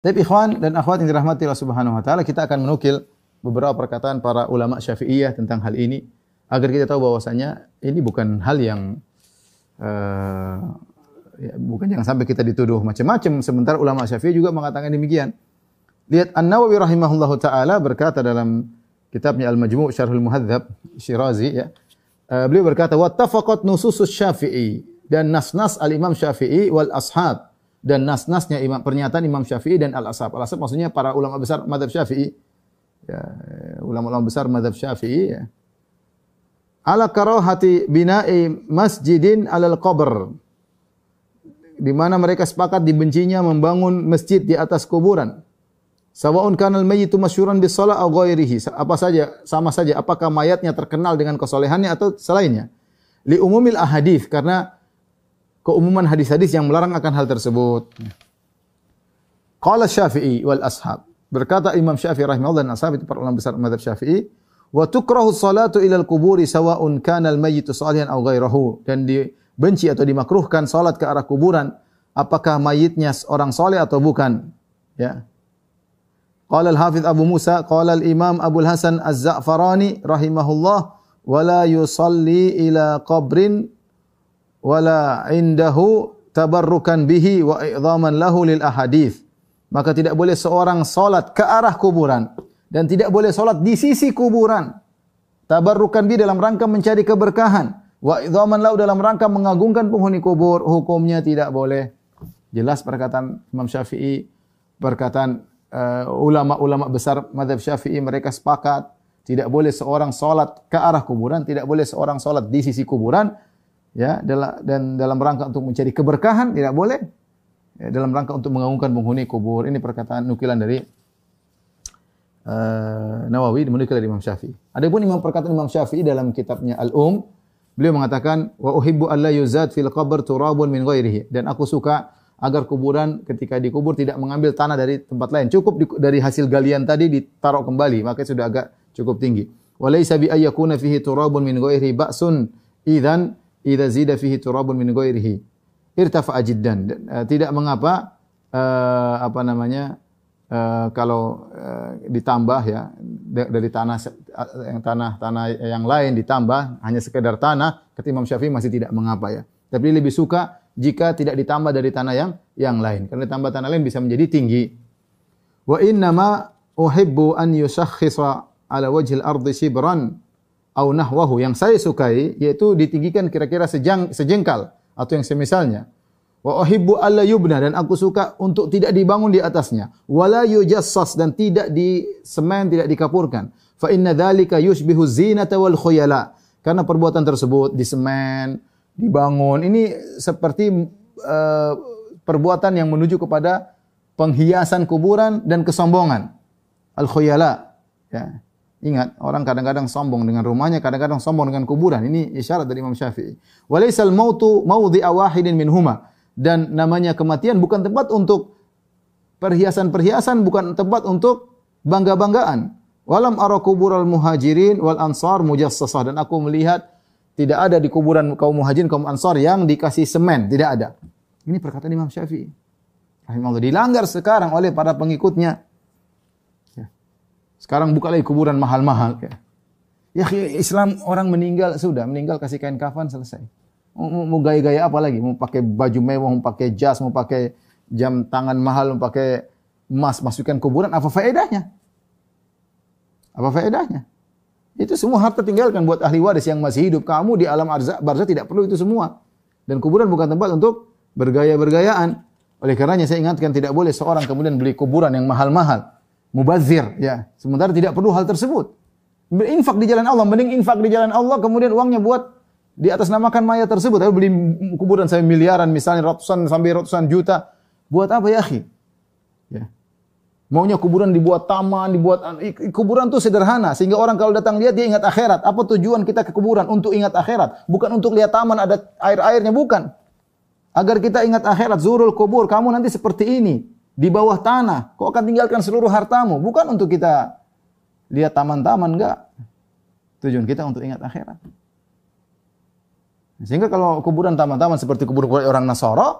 Tapi ikhwan dan akhwat yang dirahmati Allah Subhanahu wa taala, kita akan menukil beberapa perkataan para ulama Syafi'iyah tentang hal ini agar kita tahu bahwasanya ini bukan hal yang bukan jangan sampai kita dituduh macam-macam sementara ulama Syafi'i juga mengatakan demikian. Lihat An-Nawawi rahimahullahu taala berkata dalam kitabnya Al-Majmu' Syarhul Muhadzab Syirazi ya. Beliau berkata wattafaqat nususus Syafi'i dan nas-nas al-Imam Syafi'i wal ashab dan nas-nasnya pernyataan Imam Syafi'i dan al-ashab. Al-ashab maksudnya para ulama besar mazhab Syafi'i. Ya, ulama-ulama besar mazhab Syafi'i ya. Ala karahati bina'i masjidin alal qabr. Di mana mereka sepakat dibencinya membangun masjid di atas kuburan. Sawa'un kana al-mayyitu masyhuran bis shalah aw ghairihi. Apa saja, sama saja apakah mayatnya terkenal dengan kesolehannya atau selainnya. Li umumil ahadits karena keumuman hadis-hadis yang melarang akan hal tersebut. Qala Syafi'i wal ashab. Berkata Imam Syafi'i rahimahullah dan ashab itu para ulama besar mazhab Syafi'i, wa tukrahu salatu ilal kuburi sawa'un kana al-mayyitu salihan aw ghairahu. Dan dibenci atau dimakruhkan salat ke arah kuburan apakah mayitnya orang saleh atau bukan. Ya. Qala al-Hafidz Abu Musa, qala al-Imam Abu Hasan Az-Za'farani rahimahullah, wala yusalli ila qabrin wala indahu tabarrukan bihi wa i'dhaman lahu lil ahadits. Maka tidak boleh seorang salat ke arah kuburan dan tidak boleh salat di sisi kuburan. Tabarrukan bihi dalam rangka mencari keberkahan, wa i'dhaman lahu dalam rangka mengagungkan penghuni kubur, hukumnya tidak boleh. Jelas perkataan Imam Syafi'i, perkataan ulama-ulama besar mazhab Syafi'i, mereka sepakat tidak boleh seorang salat ke arah kuburan, tidak boleh seorang salat di sisi kuburan. Ya, dan dalam rangka untuk mencari keberkahan tidak boleh. Ya, dalam rangka untuk mengagungkan penghuni kubur. Ini perkataan nukilan dari Nawawi dinukil dari Imam Syafi'i. Adapun perkataan Imam Syafi'i dalam kitabnya beliau mengatakan wa uhibbu alla yuzad fil qabr turabun min ghairihi, dan aku suka agar kuburan ketika dikubur tidak mengambil tanah dari tempat lain. Cukup dari hasil galian tadi ditaruh kembali, maka sudah agak cukup tinggi. Wa laysa bi ayyakuna fihi turabun min ghairihi ba'sun idzan idza zida fihi turabun min ghairihi irtafa'a jiddan. Tidak mengapa kalau ditambah ya dari tanah yang lain ditambah hanya sekedar tanah, kata Imam Syafi'i masih tidak mengapa ya. Tapi lebih suka jika tidak ditambah dari tanah yang lain, karena ditambah tanah lain bisa menjadi tinggi. Wa inna ma uhibbu an yushakhkhisa ala wajhil ardi shibran au nahwahu, yang saya sukai yaitu ditinggikan kira-kira sejengkal atau yang semisalnya. Wa uhibbu alla yubna, dan aku suka untuk tidak dibangun di atasnya. Wala yujassas, dan tidak disemen, tidak dikapurkan. Fa inna dzalika yushbihu zinata wal khuyala, karena perbuatan tersebut disemen, dibangun ini seperti perbuatan yang menuju kepada penghiasan kuburan dan kesombongan. Al khuyala, ya. Ingat, orang kadang-kadang sombong dengan rumahnya, kadang-kadang sombong dengan kuburan. Ini isyarat dari Imam Syafi'i. Walaisal mautu mawdhi'a wahidin minhuma, dan namanya kematian bukan tempat untuk perhiasan-perhiasan, bukan tempat untuk bangga-banggaan. Walam ara kubural muhajirin wal ansar mujassasah, dan aku melihat tidak ada di kuburan kaum muhajirin, kaum ansar yang dikasih semen, tidak ada. Ini perkataan Imam Syafi'i rahimahullah, dilanggar sekarang oleh para pengikutnya. Sekarang buka lagi kuburan mahal-mahal. Ya, Islam orang meninggal kasih kain kafan selesai. Mau gaya-gaya apa lagi? Mau pakai baju mewah, mau pakai jas, mau pakai jam tangan mahal, mau pakai emas, masukkan kuburan, apa faedahnya? Apa faedahnya? Itu semua harta tinggalkan buat ahli waris yang masih hidup. Kamu di alam barzah tidak perlu itu semua. Dan kuburan bukan tempat untuk bergaya-bergayaan. Oleh karenanya saya ingatkan tidak boleh seorang kemudian beli kuburan yang mahal-mahal. Mubazir, ya. Sementara tidak perlu hal tersebut. Berinfak di jalan Allah, mending infak di jalan Allah, kemudian uangnya buat di atas namakan mayat tersebut. Tapi beli kuburan sampai miliaran, misalnya ratusan juta. Buat apa ya, akhi? Ya. Maunya kuburan dibuat taman, kuburan itu sederhana sehingga orang kalau datang lihat dia ingat akhirat. Apa tujuan kita ke kuburan? Untuk ingat akhirat, bukan untuk lihat taman ada air-airnya, bukan. Agar kita ingat akhirat, zurul kubur, kamu nanti seperti ini. Di bawah tanah, kau akan tinggalkan seluruh hartamu. Bukan untuk kita lihat taman-taman, enggak. Tujuan kita untuk ingat akhirat. Sehingga kalau kuburan taman-taman seperti kuburan orang Nasara,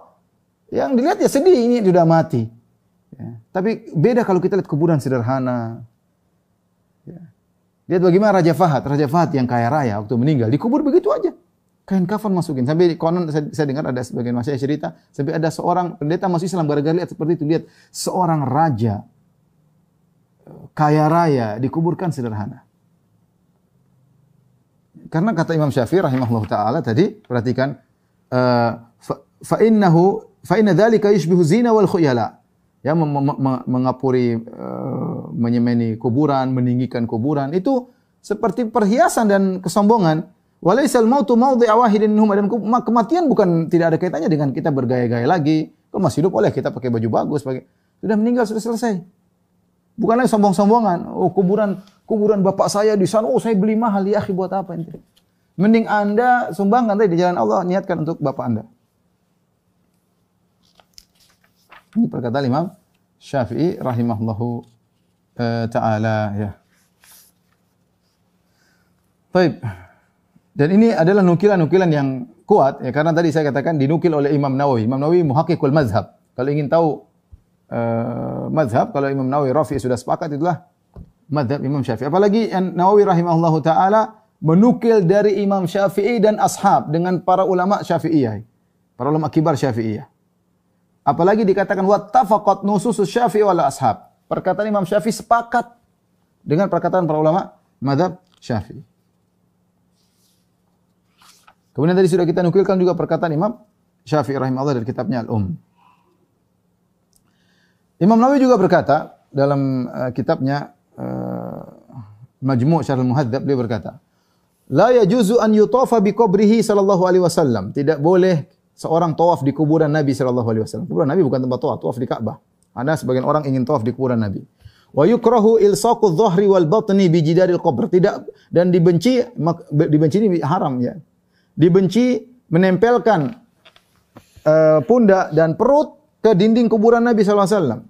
yang dilihat ya sedih, ini sudah mati. Ya. Tapi beda kalau kita lihat kuburan sederhana. Ya. Lihat bagaimana Raja Fahad. Raja Fahad yang kaya raya waktu meninggal dikubur begitu aja. Kain kafan masukin. Sampai konon saya dengar ada sebagian masyarakat cerita, sampai ada seorang pendeta masuk Islam gara-gara lihat seperti itu, lihat seorang raja kaya raya dikuburkan sederhana. Karena kata Imam Syafi'i rahimahullah taala tadi, perhatikan fa inna dzalika yushbihu zina wal khuyala. Ya, mengapuri menyemeni kuburan, meninggikan kuburan itu seperti perhiasan dan kesombongan. Walaisal mautu mawdi'a wahidin minhum, dan kematian bukan tidak ada kaitannya dengan kita bergaya-gaya lagi. Kalau masih hidup boleh kita pakai baju bagus, sudah meninggal sudah selesai. Bukan lagi sombong-sombongan. Oh, kuburan bapak saya di sana, oh saya beli mahal, ya akhi, buat apa ini? Mending Anda sumbangkan tadi di jalan Allah, niatkan untuk bapak Anda. Ini perkataan Imam Syafi'i rahimahullahu taala, ya. Baik. Dan ini adalah nukilan-nukilan yang kuat, ya, karena tadi saya katakan dinukil oleh Imam Nawawi. Imam Nawawi muhaqqiqul mazhab. Kalau ingin tahu mazhab, kalau Imam Nawawi Rafi'i sudah sepakat, itulah mazhab Imam Syafi'i. Apalagi Nawawi rahimahullahu taala menukil dari Imam Syafi'i dan ashab dengan para ulama Syafi'iyah. Para ulama kibar Syafi'iyah. Apalagi dikatakan wattafaqat nususus Syafi'i wal ashab. Perkataan Imam Syafi'i sepakat dengan perkataan para ulama mazhab Syafi'i. Kemudian tadi sudah kita nukilkan juga perkataan Imam Syafi'i rahimahullah dari kitabnya Al-Umm. Imam Nawawi juga berkata dalam kitabnya Majmu' Syarh Al-Muhadzab, beliau berkata, "La yajuzu an yutafa bi qabrihi sallallahu alaihi wasallam." Tidak boleh seorang tawaf di kuburan Nabi sallallahu alaihi wasallam. Kuburan Nabi bukan tempat tawaf, tawaf di Ka'bah. Ada sebagian orang ingin tawaf di kuburan Nabi. Wa yukrahu ilsaqu adh-dhahri wal batni bi jidaril qabr. Tidak, dan dibenci ini haram, ya. Dibenci menempelkan pundak dan perut ke dinding kuburan Nabi sallallahu alaihi wasallam.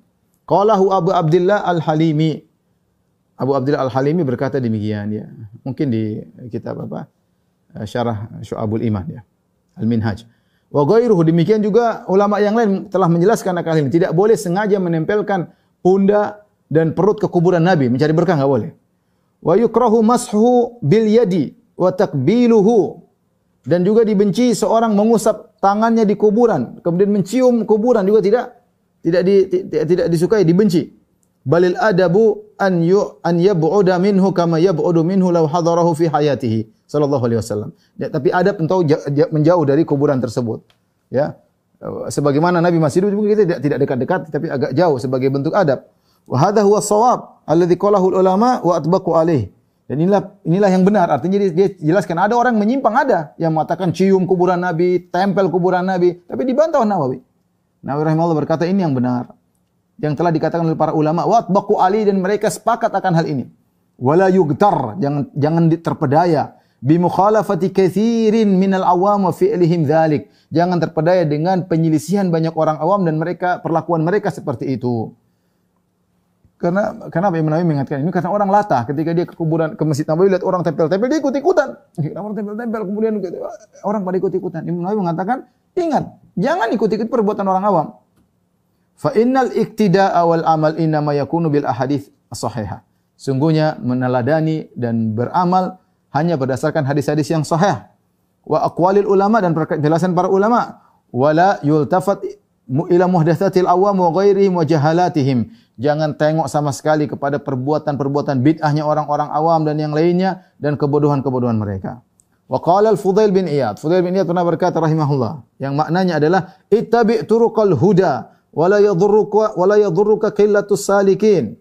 Qalahu Abu Abdullah Al-Halimi. Abu Abdullah Al-Halimi berkata demikian, ya. Mungkin di kitab apa? Syarah Syu'abul Iman, ya. Al-Minhaj. Wa ghairuhu, demikian juga ulama yang lain telah menjelaskan akan hal ini. Tidak boleh sengaja menempelkan pundak dan perut ke kuburan Nabi, mencari berkah enggak boleh. Wa yukrahu mashu bil yadi wa takbiluhu. Dan juga dibenci seorang mengusap tangannya di kuburan, kemudian mencium kuburan juga tidak disukai, dibenci. Balil adabu an yab'uda minhu kama yab'udu minhu law hadarahu fi hayatihi sallallahu alaihi wasallam. Ya, tapi adab untuk menjauh dari kuburan tersebut. Ya. Sebagaimana Nabi masih hidup, kita tidak dekat-dekat tapi agak jauh sebagai bentuk adab. Wa hadha huwa shawab alladhi qalahu ulama wa atbaqu alaihi. Dan inilah yang benar. Artinya dia jelaskan ada orang menyimpang, ada yang mengatakan cium kuburan Nabi, tempel kuburan Nabi, tapi dibantah Nawawi. Nawawi rahimahullah berkata ini yang benar. Yang telah dikatakan oleh para ulama, wa atbaqu ali, dan mereka sepakat akan hal ini. Wala yugtar, jangan terpedaya bi mukhalafati katsirin minal awam wa fi'lihim dzalik. Jangan terpedaya dengan penyelisihan banyak orang awam dan perlakuan mereka seperti itu. Karena Imam Nawawi mengatakan ini karena orang latah ketika dia ke kuburan, ke Masjid Nabawi, lihat orang tempel-tempel, dia ikut-ikutan. Orang tempel-tempel, kemudian orang pada ikut-ikutan. Imam Nawawi mengatakan, ingat, jangan ikut-ikut perbuatan orang awam. Fa innal iktida'a wal amal innama yakunu bil ahadits as-sahihah. Sungguhnya meneladani dan beramal hanya berdasarkan hadis-hadis yang sahih. Wa aqwalil ulama, dan penjelasan para ulama. Wala yultafat ila muhdatsatil awam wa ghairihim wa jahalatihim. Jangan tengok sama sekali kepada perbuatan-perbuatan bid'ahnya orang-orang awam dan yang lainnya dan kebodohan-kebodohan mereka. Wa qala al-Fudail bin Iyad. Fudail bin Iyad pernah berkata rahimahullah, yang maknanya adalah ittabi' turuqal huda wa la yadhurruka qillatus salikin.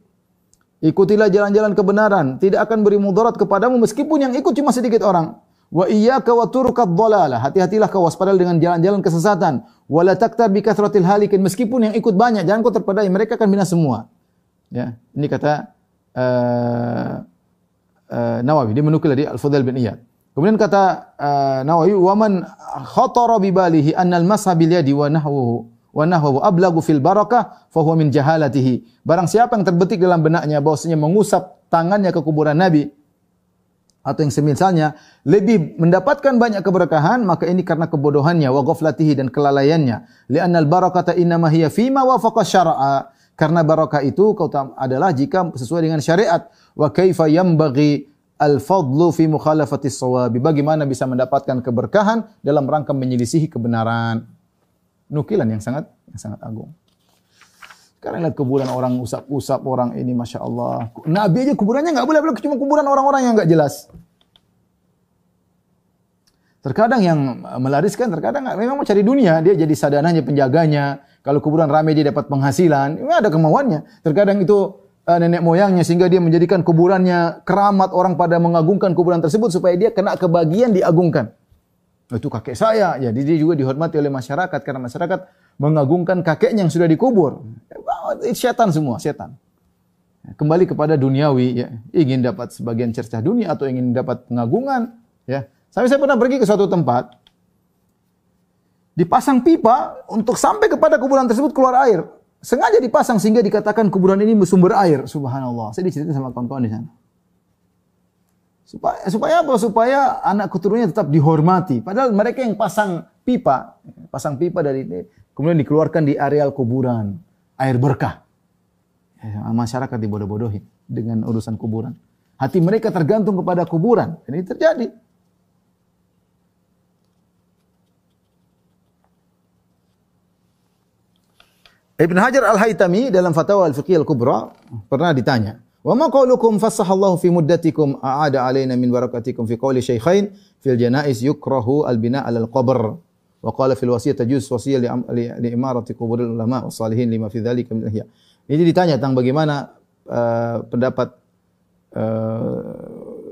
Ikutilah jalan-jalan kebenaran, tidak akan beri mudarat kepadamu meskipun yang ikut cuma sedikit orang. Wa iyyaka wa turuqad dhalalah. Hati-hatilah kau waspada dengan jalan-jalan kesesatan. Wa la taktar bi kathratil halikin. Meskipun yang ikut banyak, jangan kau terpedaya, mereka akan binasa semua. Ya, ini kata Nawawi, dia menukil dari Al-Fudail bin Iyad. Kemudian kata Nawawi, wa man khatara bi balihi anna al-masha bil yadi wa nahwu ablagu fil barakah fa huwa min jahalatihi. Barang siapa yang terbetik dalam benaknya bahwasanya mengusap tangannya ke kuburan Nabi atau yang semisalnya lebih mendapatkan banyak keberkahan, maka ini karena kebodohannya wa ghaflatihi, dan kelalaiannya. Li'annal barakata innama hiya fima wafaqa syar'a. Karena barokah itu adalah jika sesuai dengan syariat. Wa kaifa yanbaghi al-fadlu fi mukhalafatis shawabi. Bagaimana bisa mendapatkan keberkahan dalam rangka menyelisihi kebenaran. Nukilan yang sangat agung. Sekarang lihat kuburan orang usap-usap orang ini, Masya Allah. Nabi aja kuburannya nggak boleh, cuma kuburan orang-orang yang nggak jelas. Terkadang yang melariskan, terkadang memang mau cari dunia, dia jadi sadananya, penjaganya. Kalau kuburan ramai dia dapat penghasilan, ini ada kemauannya. Terkadang itu nenek moyangnya sehingga dia menjadikan kuburannya keramat, orang pada mengagungkan kuburan tersebut supaya dia kena kebagian diagungkan. Itu kakek saya, ya dia juga dihormati oleh masyarakat karena masyarakat mengagungkan kakeknya yang sudah dikubur. Setan semua, setan. Kembali kepada duniawi, ya. Ingin dapat sebagian cercah dunia atau ingin dapat pengagungan, ya. Sampai saya pernah pergi ke suatu tempat, dipasang pipa untuk sampai kepada kuburan tersebut keluar air. Sengaja dipasang sehingga dikatakan kuburan ini bersumber air. Subhanallah. Saya diceritain sama kawan-kawan di sana. Supaya apa? Supaya anak keturunannya tetap dihormati. Padahal mereka yang pasang pipa dari ini, kemudian dikeluarkan di areal kuburan, air berkah. Masyarakat dibodoh-bodohi dengan urusan kuburan. Hati mereka tergantung kepada kuburan. Ini terjadi. Ibn Hajar Al-Haytami dalam Fatwa Al-Fiqh Al-Kubra pernah ditanya, "Wa ma qaulukum fassahallahu fi muddatikum a'ada alaina min barakatikum fi qawli syaikhain fil janaiz yukrahu al-bina' 'ala al-qabr wa qala fil wasiyah tajuz wasiyah li imarati quburil ulama was salihin lima fi dzalika min ihya." Ini ditanya tentang bagaimana pendapat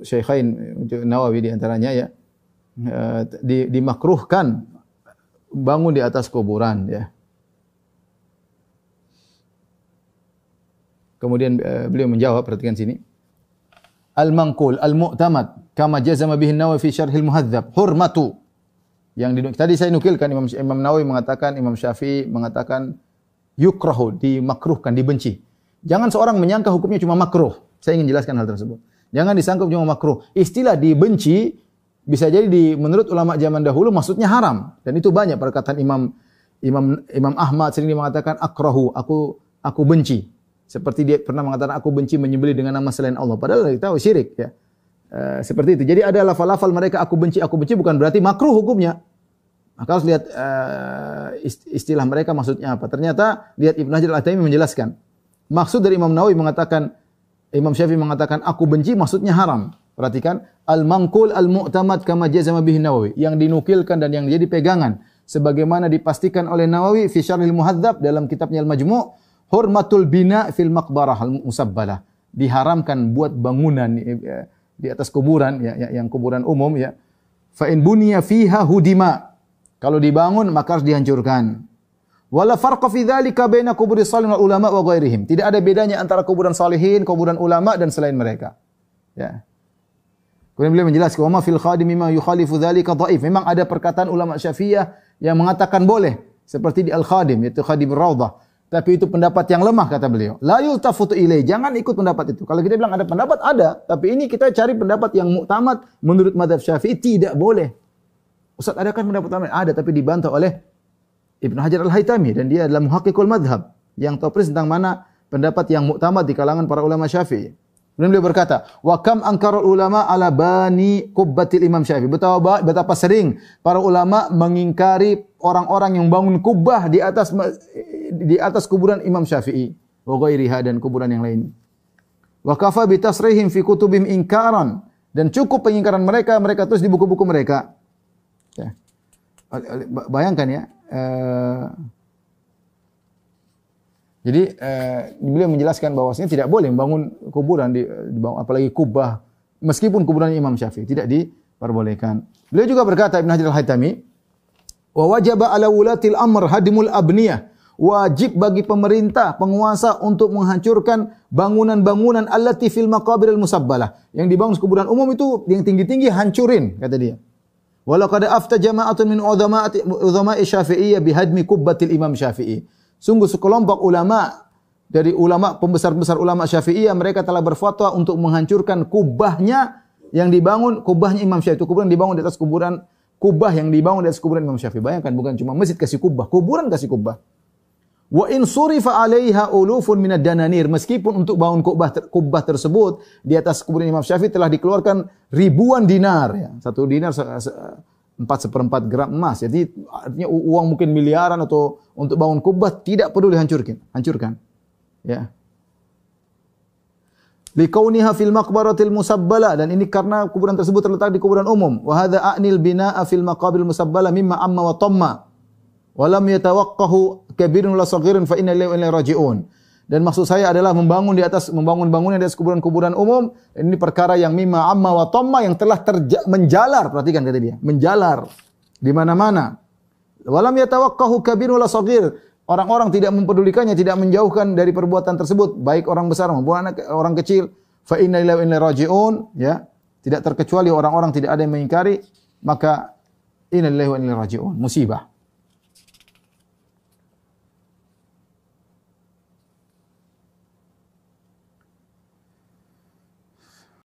Syaikhain Nawawi di antaranya, ya, dimakruhkan bangun di atas kuburan, ya. Kemudian beliau menjawab, perhatikan sini. Al-manqul al-mu'tamad kama jazama bihi an-Nawawi fi syarh al-Muhadzab hurmatu. Yang tadi saya nukilkan Imam Nawawi mengatakan, Imam Syafi'i mengatakan yukrahu, dimakruhkan, dibenci. Jangan seorang menyangka hukumnya cuma makruh. Saya ingin jelaskan hal tersebut. Jangan disangka cuma makruh. Istilah dibenci bisa jadi menurut ulama zaman dahulu maksudnya haram, dan itu banyak perkataan Imam Ahmad sering mengatakan akrahu, aku benci. Seperti dia pernah mengatakan aku benci menyembelih dengan nama selain Allah. Padahal kita tahu syirik, ya. Seperti itu. Jadi ada lafal-lafal mereka aku benci bukan berarti makruh hukumnya. Maka harus lihat istilah mereka maksudnya apa. Ternyata lihat Ibnu Hajar Al-Haytami menjelaskan. Maksud dari Imam Nawawi mengatakan, Imam Syafi'i mengatakan aku benci maksudnya haram. Perhatikan, al-manqul al-mu'tamad kama jazama bihi Nawawi, yang dinukilkan dan yang jadi pegangan sebagaimana dipastikan oleh Nawawi fi Syarhil Muhadzab dalam kitabnya Al-Majmu', hurmatul bina fil maqbarah al-musabbalah. Diharamkan buat bangunan di atas kuburan, ya, yang kuburan umum, ya. Fa in buniya fiha hudima. Kalau dibangun maka harus dihancurkan. Wala farqa fi dzalika baina kuburi salihin wal ulama wa ghairihim. Tidak ada bedanya antara kuburan salihin, kuburan ulama dan selain mereka. Ya. Kemudian beliau menjelaskan, "Wa ma fil khadim mimma yukhalifu dzalika dhaif." Memang ada perkataan ulama Syafi'iyah yang mengatakan boleh, seperti di Al-Khadim, yaitu Khadim Raudhah. Tapi itu pendapat yang lemah, kata beliau. La yultafutu ilaih. Jangan ikut pendapat itu. Kalau kita bilang ada pendapat, ada. Tapi ini kita cari pendapat yang muktamad menurut mazhab Syafi'i, tidak boleh. Ustaz, ada kan pendapat lain? Ada, tapi dibantah oleh Ibnu Hajar Al-Haytami, dan dia adalah muhaqqiqul madhab yang tahu persis tentang mana pendapat yang muktamad di kalangan para ulama Syafi'i. Kemudian beliau berkata, "Wa kam ankarul ulama ala bani qubbatil Imam Syafi'i." Betapa sering para ulama mengingkari orang-orang yang bangun kubbah di atas kuburan Imam Syafi'i wa ghairiha, dan kuburan yang lain. Wa kafa bi tasrihim fi kutubim inkaran, dan cukup pengingkaran mereka terus di buku-buku mereka. Ya. Bayangkan, ya. Jadi beliau menjelaskan bahwasanya tidak boleh membangun kuburan dibangun, apalagi kubah, meskipun kuburan Imam Syafi'i tidak diperbolehkan. Beliau juga berkata, Ibnu Hajar Al-Haytami, "Wa wajaba ala wulatil amr hadimul abniyah." Wajib bagi pemerintah, penguasa untuk menghancurkan bangunan-bangunan allati fil maqabiril musabbalah. Yang dibangun di kuburan umum itu yang tinggi-tinggi hancurin, kata dia. Walaqad afta jama'atun min udzama'i Syafi'iyyah bihadmi kubbatil Imam Syafi'i. Sungguh sekelompok ulama dari ulama pembesar-besar ulama Syafi'iyah, mereka telah berfatwa untuk menghancurkan kubahnya yang dibangun, kubahnya Imam Syafi'i. Itu kuburan dibangun di atas kuburan, kubah yang dibangun di atas kuburan Imam Syafi'i. Bayangkan, bukan cuma masjid kasih kubah, kuburan kasih kubah. Wa in surifa 'alaiha ulufun minad dananir, meskipun untuk bangun kubah tersebut di atas kuburan Imam Syafi'i telah dikeluarkan ribuan dinar ya. 1 dinar 4/4 gram emas. Jadi artinya uang mungkin miliaran atau untuk bangun kubah tidak perlu hancurkan. Ya. Likauniha fil maqbaratil musabbala, dan ini karena kuburan tersebut terletak di kuburan umum. Wa hadza a'nil binaa'a fil maqabil musabbala mimma amma wa tamma. Wa lam yatawaqqahu kabirun wala saghirun fa inna lillahi wa inna ilaihi raji'un. Dan maksud saya adalah membangun bangunan di atas kuburan-kuburan umum. Ini perkara yang mimma amma wa tamma, yang telah menjalar, perhatikan kata dia, menjalar di mana-mana. Wa lam yatawaqqahu kabirun wala saghir. Orang-orang tidak mempedulikannya, tidak menjauhkan dari perbuatan tersebut, baik orang besar maupun orang kecil. Fa inna lillahi wa inna ilaihi raji'un, ya. Tidak terkecuali orang-orang tidak ada yang mengingkari, maka inna lillahi wa inna ilaihi raji'un, musibah.